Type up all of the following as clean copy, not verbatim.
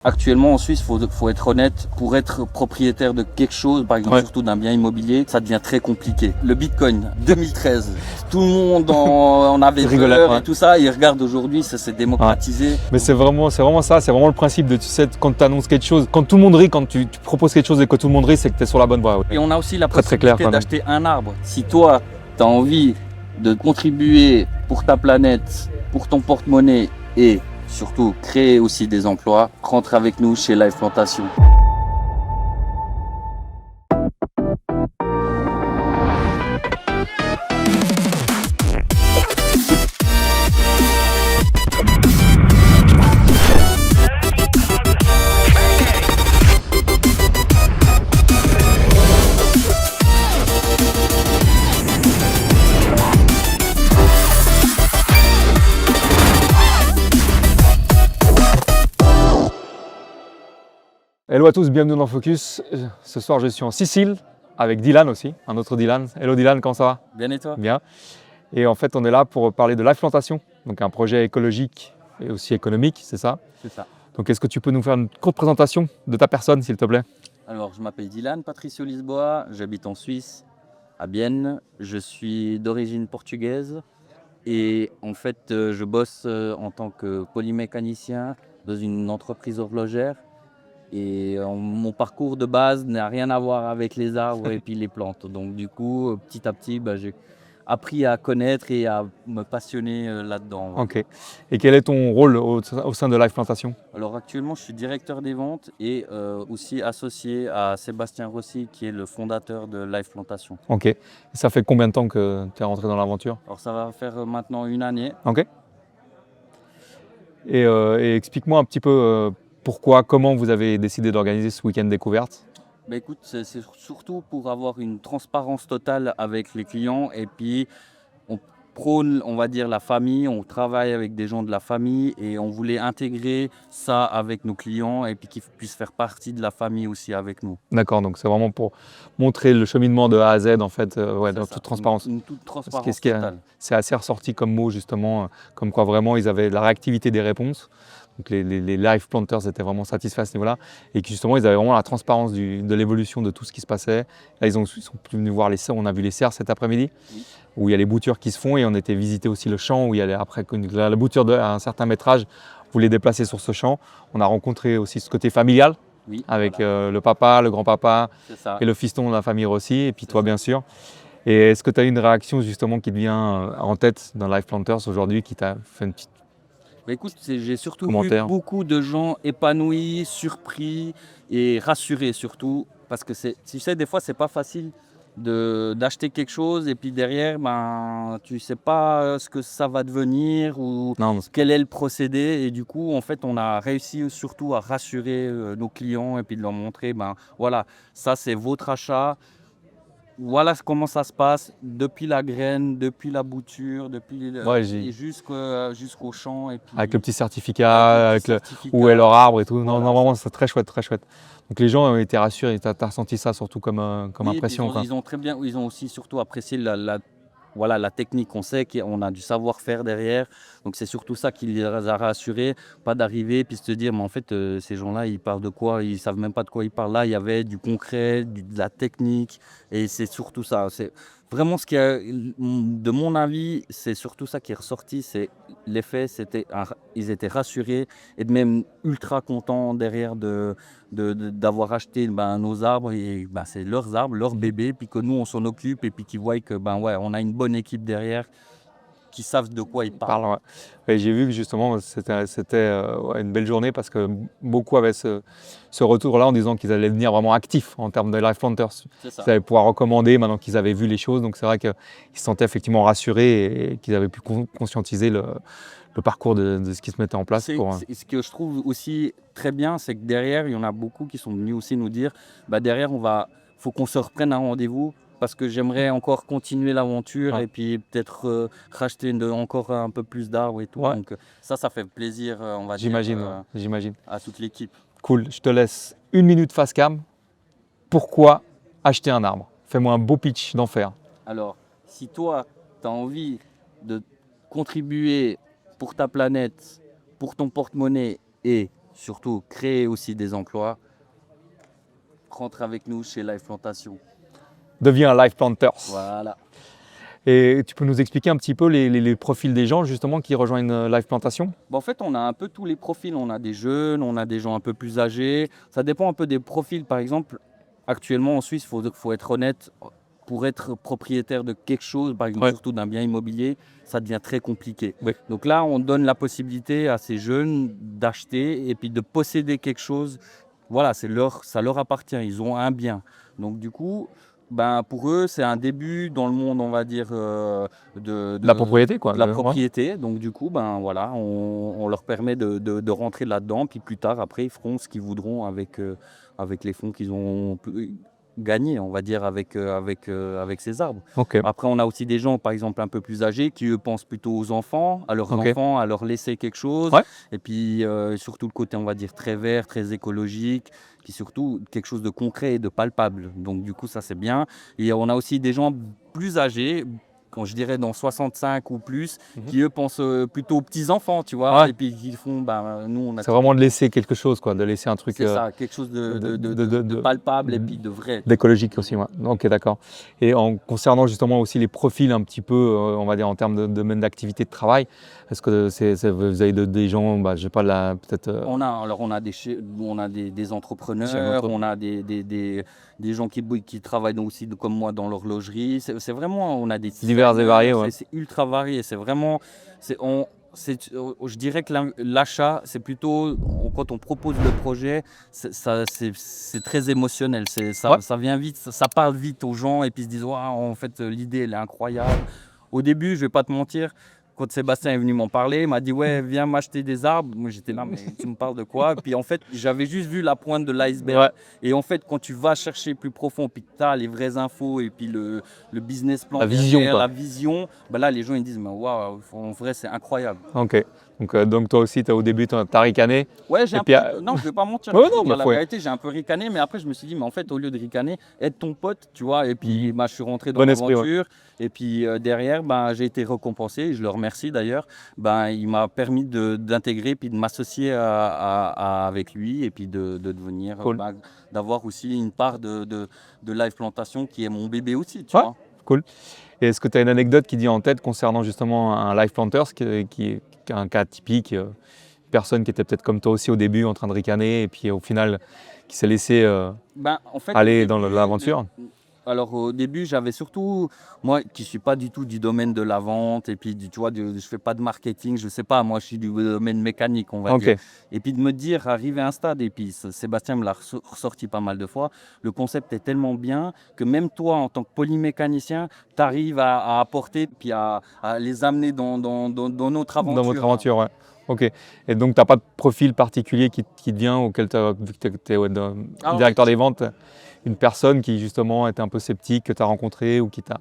Actuellement en Suisse, faut être honnête, pour être propriétaire de quelque chose, par exemple surtout d'un bien immobilier, ça devient très compliqué. Le Bitcoin, 2013, tout le monde en avait peur et tout ça, et regarde aujourd'hui, ça s'est démocratisé. Mais c'est vraiment ça, c'est vraiment le principe de, tu sais, quand tu annonces quelque chose, quand tout le monde rit, quand tu proposes quelque chose et que tout le monde rit, c'est que tu es sur la bonne voie. Et on a aussi la possibilité d'acheter un arbre. Si toi, tu as envie de contribuer pour ta planète, pour ton porte-monnaie et surtout créer aussi des emplois, rentre avec nous chez Live Plantation. Hello à tous, bienvenue dans Focus. Ce soir, je suis en Sicile avec Dylan aussi, un autre Dylan. Hello Dylan, comment ça va? Bien et toi? Bien. Et en fait, on est là pour parler de Live Plantation, donc un projet écologique et aussi économique, c'est ça? C'est ça. Donc est-ce que tu peux nous faire une courte présentation de ta personne, s'il te plaît? Alors, je m'appelle Dylan Patricio Lisboa, j'habite en Suisse, à Bienne. Je suis d'origine portugaise et en fait, je bosse en tant que polymécanicien dans une entreprise horlogère. Et mon parcours de base n'a rien à voir avec les arbres et puis les plantes. Donc du coup, petit à petit, j'ai appris à connaître et à me passionner là-dedans. Ok. Et quel est ton rôle au sein de Live Plantation? Alors actuellement, je suis directeur des ventes et aussi associé à Sébastien Rossi, qui est le fondateur de Live Plantation. Ok. Et ça fait combien de temps que tu es rentré dans l'aventure? Alors ça va faire maintenant 1 année. Ok. Et explique-moi un petit peu pourquoi, comment vous avez décidé d'organiser ce week-end découverte? Écoute, c'est surtout pour avoir une transparence totale avec les clients et puis on prône, on va dire, la famille, on travaille avec des gens de la famille et on voulait intégrer ça avec nos clients et puis qu'ils puissent faire partie de la famille aussi avec nous. D'accord, donc c'est vraiment pour montrer le cheminement de A à Z en fait, dans toute transparence. Une toute transparence totale. C'est assez ressorti comme mot justement, comme quoi vraiment ils avaient la réactivité des réponses. Donc les live planters étaient vraiment satisfaits à ce niveau-là et que justement ils avaient vraiment la transparence de l'évolution de tout ce qui se passait. Là ils sont venus voir les serres, on a vu les serres cet après-midi, oui, où il y a les boutures qui se font et on était visiter aussi le champ où il y a après la bouture à un certain métrage, vous les déplacez sur ce champ. On a rencontré aussi ce côté familial. Oui, avec voilà. Le papa, le grand-papa et le fiston de la famille Rossi, et puis toi bien sûr. Et est-ce que tu as eu une réaction justement qui te vient en tête dans Live Planters aujourd'hui qui t'a fait une petite... Écoute, j'ai surtout vu beaucoup de gens épanouis, surpris et rassurés surtout. Parce que tu sais, des fois, c'est pas facile d'acheter quelque chose et puis derrière, tu sais pas ce que ça va devenir ou quel est le procédé. Et du coup, en fait, on a réussi surtout à rassurer nos clients et puis de leur montrer, voilà, ça c'est votre achat. Voilà comment ça se passe depuis la graine, depuis la bouture, depuis jusqu'au champ. Et puis, avec le petit certificat, où est leur arbre et tout. Voilà. Non, vraiment, c'est très chouette, très chouette. Donc les gens ont été rassurés. Tu as ressenti ça surtout comme impression. Ils ont très bien, ils ont aussi surtout apprécié la technique. On sait qu'on a du savoir-faire derrière. Donc c'est surtout ça qui les a rassurés. Pas d'arriver puis se dire, mais en fait, ces gens-là, ils parlent de quoi? Ils ne savent même pas de quoi ils parlent. Là, il y avait du concret, de la technique. Et c'est surtout ça. C'est vraiment ce qui a, de mon avis, c'est surtout ça qui est ressorti. C'est l'effet, ils étaient rassurés et même ultra contents derrière d'avoir acheté nos arbres. Et c'est leurs arbres, leurs bébés, puis que nous, on s'en occupe et puis qu'ils voient que on a une bonne équipe derrière qui savent de quoi ils parlent. Ouais. J'ai vu que justement c'était une belle journée parce que beaucoup avaient ce retour-là en disant qu'ils allaient devenir vraiment actifs en termes de Live Planters. Ils allaient pouvoir recommander maintenant qu'ils avaient vu les choses. Donc c'est vrai qu'ils se sentaient effectivement rassurés et qu'ils avaient pu conscientiser le parcours de ce qui se mettait en place. Ce que je trouve aussi très bien, c'est que derrière, il y en a beaucoup qui sont venus aussi nous dire, derrière, faut qu'on se reprenne un rendez-vous parce que j'aimerais encore continuer l'aventure et puis peut-être racheter encore un peu plus d'arbres et tout. Ouais. Donc ça fait plaisir, on va dire, j'imagine. À toute l'équipe. Cool, je te laisse 1 minute face cam. Pourquoi acheter un arbre? Fais-moi un beau pitch d'enfer. Alors, si toi, tu as envie de contribuer pour ta planète, pour ton porte-monnaie et surtout créer aussi des emplois, rentre avec nous chez Live Plantation. Deviens un Live Planters. Voilà. Et tu peux nous expliquer un petit peu les profils des gens justement qui rejoignent Live Plantation? Bon, en fait, on a un peu tous les profils. On a des jeunes, on a des gens un peu plus âgés. Ça dépend un peu des profils. Par exemple, actuellement en Suisse, il faut être honnête, pour être propriétaire de quelque chose, par exemple, Ouais. surtout d'un bien immobilier, ça devient très compliqué. Oui. Donc là, on donne la possibilité à ces jeunes d'acheter et puis de posséder quelque chose. Voilà, ça leur appartient. Ils ont un bien. Donc du coup, ben, pour eux, c'est un début dans le monde, on va dire, De la propriété, quoi. de la Ouais. propriété. Donc du coup, ben, voilà, on leur permet de rentrer là-dedans. Puis plus tard, après, ils feront ce qu'ils voudront avec les fonds qu'ils ont gagnés, on va dire, avec ces arbres. Ok. Après, on a aussi des gens, par exemple, un peu plus âgés, qui eux pensent plutôt aux enfants, à leurs Ok. enfants, à leur laisser quelque chose. Ouais. Et puis, surtout le côté, on va dire, très vert, très écologique, puis surtout quelque chose de concret et de palpable. Donc, du coup, ça, c'est bien. Et on a aussi des gens plus âgés, quand je dirais dans 65 ou plus, qui eux pensent plutôt aux petits-enfants, tu vois. Ouais. Et puis, qui font, ben, nous, on a... C'est vraiment de laisser quelque chose, quoi, de laisser un truc C'est ça, quelque chose de de palpable et puis de vrai. d'écologique aussi. Ouais. Ok, d'accord. Et en concernant justement aussi les profils un petit peu, on va dire en termes de domaine d'activité de travail, est-ce que vous avez des gens, bah, je sais pas, là, peut-être. On a des entrepreneurs, on a des gens qui travaillent aussi comme moi dans l'horlogerie. C'est vraiment, on a des Divers et designers, variés, ouais. c'est ultra varié. C'est vraiment, je dirais que l'achat, c'est plutôt quand on propose le projet, c'est très émotionnel. Ouais. Ça vient vite, ça parle vite aux gens et puis ils se disent waouh, en fait l'idée elle est incroyable. Au début, je vais pas te mentir. Quand Sébastien est venu m'en parler, il m'a dit ouais, viens m'acheter des arbres. Moi j'étais là, mais tu me parles de quoi? Puis en fait, j'avais juste vu la pointe de l'iceberg. Ouais. Et en fait, quand tu vas chercher plus profond, puis que tu as les vraies infos et puis le business plan, La vision, derrière, quoi. la vision, ben là les gens ils disent mais waouh, en vrai c'est incroyable. Ok. Donc toi aussi, au début, tu as ricané. Ouais, j'ai Et un puis, peu... Non, je vais pas mentir. Ouais, Je vais non, dire bah, la faut- vérité, j'ai un peu ricané, mais après je me suis dit, mais en fait, au lieu de ricaner, aide ton pote, tu vois. Et puis, bah, je suis rentré dans Bon esprit, l'aventure. Et puis derrière, bah, j'ai été récompensé. Et je le remercie d'ailleurs. Ben, il m'a permis d'intégrer puis de m'associer avec lui et puis de devenir, Cool. bah, d'avoir aussi une part de Live Plantation qui est mon bébé aussi, tu Ouais. vois. Cool. Et est-ce que tu as une anecdote qui dit en tête concernant justement un Live Planters qui est un cas typique, une personne qui était peut-être comme toi aussi au début en train de ricaner et puis au final qui s'est laissé Ben, en fait, aller au dans début, l'aventure? Alors au début, j'avais surtout, moi qui ne suis pas du tout du domaine de la vente, et puis tu vois, je ne fais pas de marketing, je ne sais pas, moi je suis du domaine mécanique, on va Ok. dire. Et puis de me dire, arriver à un stade, et puis Sébastien me l'a ressorti pas mal de fois, le concept est tellement bien que même toi, en tant que polymécanicien, tu arrives à apporter, puis à les amener dans notre aventure. Dans votre aventure, ouais. Ok. Et donc, tu n'as pas de profil particulier qui te vient auquel vu que tu es directeur des ventes, une personne qui justement était un peu sceptique, que tu as rencontré ou qui t'a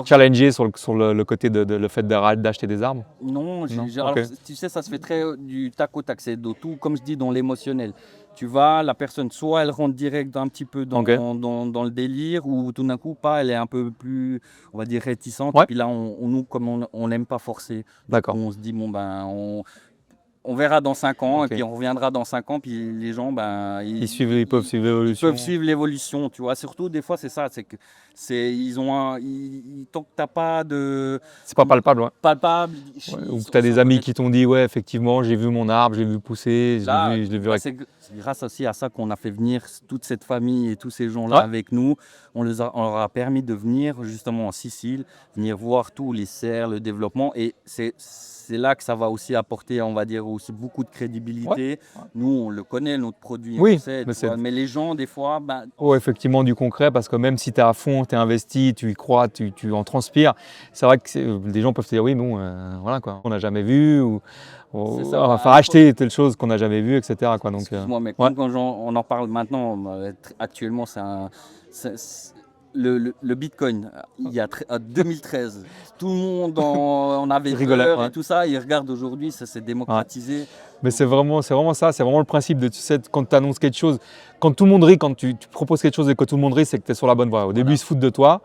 challengé sur le côté le fait d'acheter des arbres? Non, Non, alors ok. tu sais, ça se fait très du tac au tac, c'est tout, comme je dis, dans l'émotionnel. Tu vas, la personne, soit elle rentre direct un petit peu Ok. dans le délire, ou tout d'un coup, pas, elle est un peu plus, on va dire, réticente. Ouais. Et puis là, nous, comme on n'aime pas forcer, D'accord. on se dit, bon, ben, on verra dans 5 ans, Ok. et puis on reviendra dans 5 ans, puis les gens, ben, Ils peuvent suivre ils l'évolution. peuvent suivre l'évolution, tu vois. Surtout, des fois, c'est ça, c'est que tant que t'as pas de C'est pas palpable, ouais. palpable, Ou que tu as des amis qui t'ont dit, ouais, effectivement, j'ai vu mon arbre, j'ai vu pousser, là, je l'ai vu. c'est grâce aussi à ça qu'on a fait venir toute cette famille et tous ces gens-là Ouais. avec nous. On leur a permis de venir justement en Sicile, venir voir tous les serres, le développement. Et c'est là que ça va aussi apporter, on va dire, aussi beaucoup de crédibilité. Nous, on le connaît, notre produit, Oui, on sait, mais tu vois. Mais les gens, des fois, ben, Oh, effectivement, du concret, parce que même si tu es à fond, tu es investi, tu y crois, tu en transpires, c'est vrai que des gens peuvent te dire, oui, non, voilà, quoi, on n'a jamais vu, ou C'est ça, enfin, bah, acheter telle chose qu'on n'a jamais vue, etc. Quoi, donc, excuse-moi, mais ouais. quand on en parle maintenant, actuellement, le Bitcoin, il y a 2013, tout le monde en avait Rigolait, peur ouais. et tout ça. Il regarde aujourd'hui, ça s'est démocratisé. Mais c'est vraiment ça, c'est vraiment le principe de, tu sais, quand tu annonces quelque chose, quand tout le monde rit, quand tu proposes quelque chose et que tout le monde rit, c'est que tu es sur la bonne voie. Au début, ils se foutent de toi,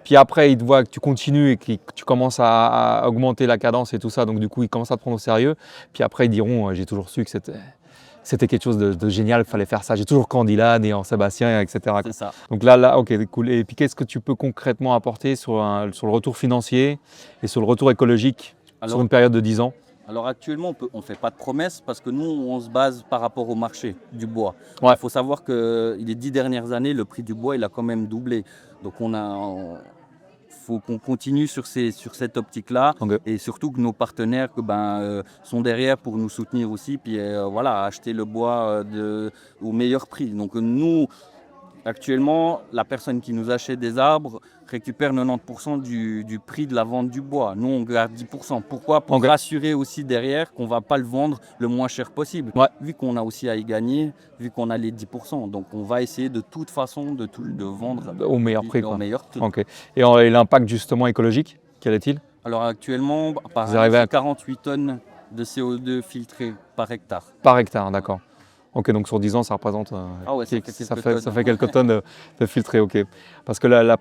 puis après, ils te voient que tu continues et que tu commences à augmenter la cadence et tout ça, donc du coup, ils commencent à te prendre au sérieux, puis après, ils diront, j'ai toujours su que c'était quelque chose de génial, il fallait faire ça. J'ai toujours Candilan et en Sébastien, etc. quoi. C'est ça. Donc là, ok, cool. Et puis qu'est-ce que tu peux concrètement apporter sur le retour financier et sur le retour écologique sur une période de 10 ans? Alors actuellement, on ne fait pas de promesses parce que nous, on se base par rapport au marché du bois. Ouais. Il faut savoir que les 10 dernières années, le prix du bois, il a quand même doublé. Donc faut qu'on continue sur cette optique-là, Ok. et surtout que nos partenaires sont derrière pour nous soutenir aussi, puis voilà, acheter le bois au meilleur prix. Donc nous, actuellement, la personne qui nous achète des arbres récupère 90% du prix de la vente du bois. Nous, on garde 10%. Pourquoi? Pour rassurer aussi derrière qu'on ne va pas le vendre le moins cher possible. Ouais. Vu qu'on a aussi à y gagner, vu qu'on a les 10%. Donc, on va essayer de toute façon de vendre Au meilleur prix. au meilleur prix. Ok. Et l'impact justement écologique, quel est-il? Alors actuellement, Vous arrivez à 48 tonnes de CO2 filtrées par hectare. Par hectare, d'accord. Ok, donc sur 10 ans, ça représente. Ah ouais, ça fait quelques tonnes de filtré, ok. Parce que le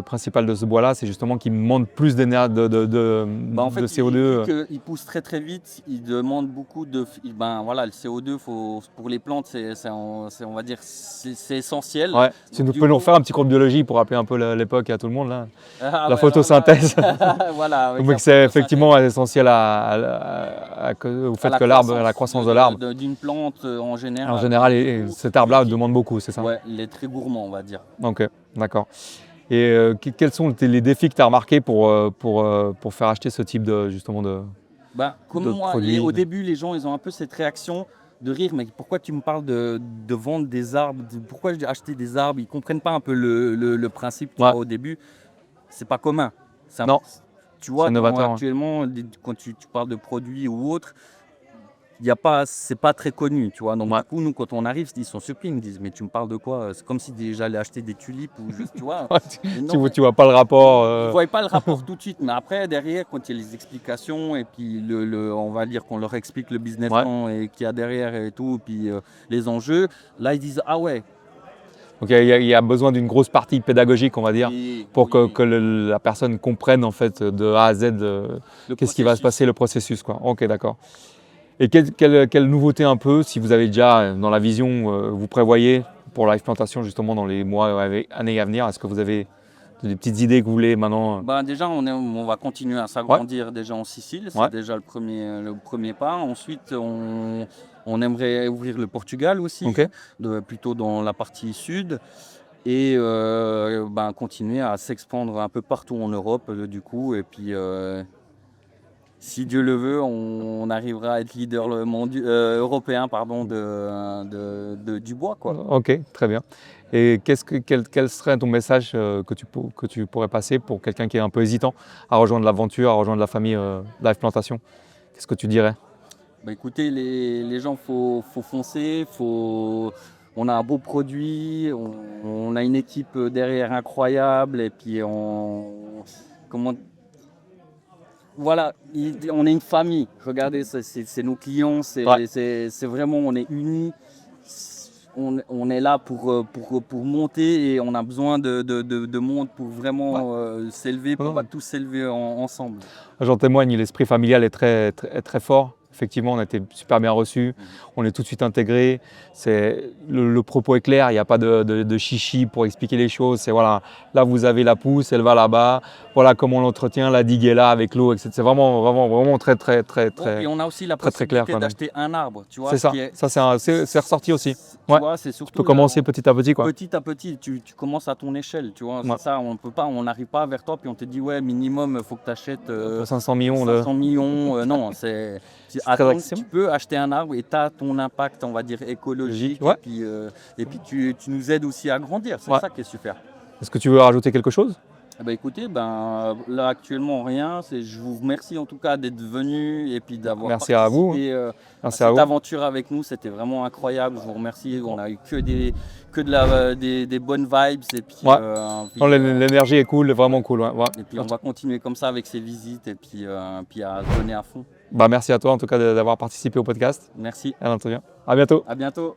principal de ce bois-là, c'est justement qu'il demande plus d'énergie de CO2. Il pousse très très vite, il demande beaucoup de. Voilà, le CO2 pour les plantes, on va dire, c'est essentiel. Ouais. Tu peux nous refaire un petit cours de biologie pour rappeler un peu l'époque à tout le monde là. La photosynthèse. Voilà. Donc c'est effectivement essentiel au fait que l'arbre, à la croissance de l'arbre. D'une plante en général. En général, cet arbre-là demande beaucoup, c'est ça? Ouais, il est très gourmand, on va dire. Ok, d'accord. Et quels sont les défis que tu as remarqués pour faire acheter ce type de produits? Au début, les gens, ils ont un peu cette réaction de rire, mais pourquoi tu me parles de vendre des arbres, pourquoi acheter des arbres? Ils ne comprennent pas un peu le principe. Ouais. Au début, c'est pas commun. Non. Tu vois, novateur, actuellement, quand tu parles de produits ou autres, c'est pas très connu, tu vois. Donc du coup, nous, quand on arrive, ils sont surpris, ils me disent, mais tu me parles de quoi? C'est comme si j'allais acheter des tulipes ou juste, tu vois. Tu vois pas le rapport. Ils ne voient pas le rapport tout de suite, mais après, derrière, quand il y a les explications et puis on va dire qu'on leur explique le business plan et qu'il y a derrière et tout, puis les enjeux, là, ils disent, ah ouais. Donc il y a besoin d'une grosse partie pédagogique, on va dire, pour que la personne comprenne en fait de A à Z qu'est-ce qui va se passer, le processus, quoi. Ok, d'accord. Et quelle nouveauté un peu, si vous avez déjà dans la vision, vous prévoyez pour la plantation justement dans les mois, années à venir? Est-ce que vous avez des petites idées que vous voulez maintenant? Déjà, on va continuer à s'agrandir déjà en Sicile, c'est déjà le premier pas. Ensuite, on aimerait ouvrir le Portugal aussi, plutôt dans la partie sud. Et continuer à s'expandre un peu partout en Europe, du coup. Et puis, si Dieu le veut, on arrivera à être leader européen du bois, quoi. Ok, très bien. Et quel serait ton message que tu pourrais passer pour quelqu'un qui est un peu hésitant à rejoindre l'aventure, à rejoindre la famille Live Plantation? Qu'est-ce que tu dirais? Écoutez, les gens, faut foncer, on a un beau produit, on a une équipe derrière incroyable, et puis voilà, on est une famille. Regardez, c'est nos clients, c'est vraiment, on est unis. On est là pour monter, et on a besoin de monde pour vraiment s'élever, pour tous s'élever ensemble. J'en témoigne, l'esprit familial est très, très, très fort. Effectivement, on a été super bien reçus, on est tout de suite intégrés. Le propos est clair, il n'y a pas de chichi pour expliquer les choses. C'est voilà, là vous avez la pousse, elle va là-bas, voilà comment on l'entretient, la digue est là avec l'eau, etc. C'est vraiment très, très, très, très. Et on a aussi la possibilité d'acheter un arbre, tu vois. C'est ça, c'est ressorti aussi. Tu vois, c'est surtout, tu peux commencer petit à petit, quoi. Petit à petit, tu commences à ton échelle, tu vois. C'est ça, on n'arrive pas vers toi, puis on te dit, ouais, minimum, il faut que tu achètes 500 millions. 500 millions, non, c'est. Tu peux acheter un arbre et tu as ton impact, on va dire, écologique. Et puis tu nous aides aussi à grandir. C'est ça qui est super. Est-ce que tu veux rajouter quelque chose? Écoutez, là actuellement rien. Je vous remercie en tout cas d'être venu et puis d'avoir participé à cette aventure avec nous. C'était vraiment incroyable. Je vous remercie. On a eu des bonnes vibes. Et puis, l'énergie est cool, vraiment cool. Et puis on va continuer comme ça avec ces visites et puis à se donner à fond. Merci à toi en tout cas d'avoir participé au podcast. Merci. À bientôt. À bientôt.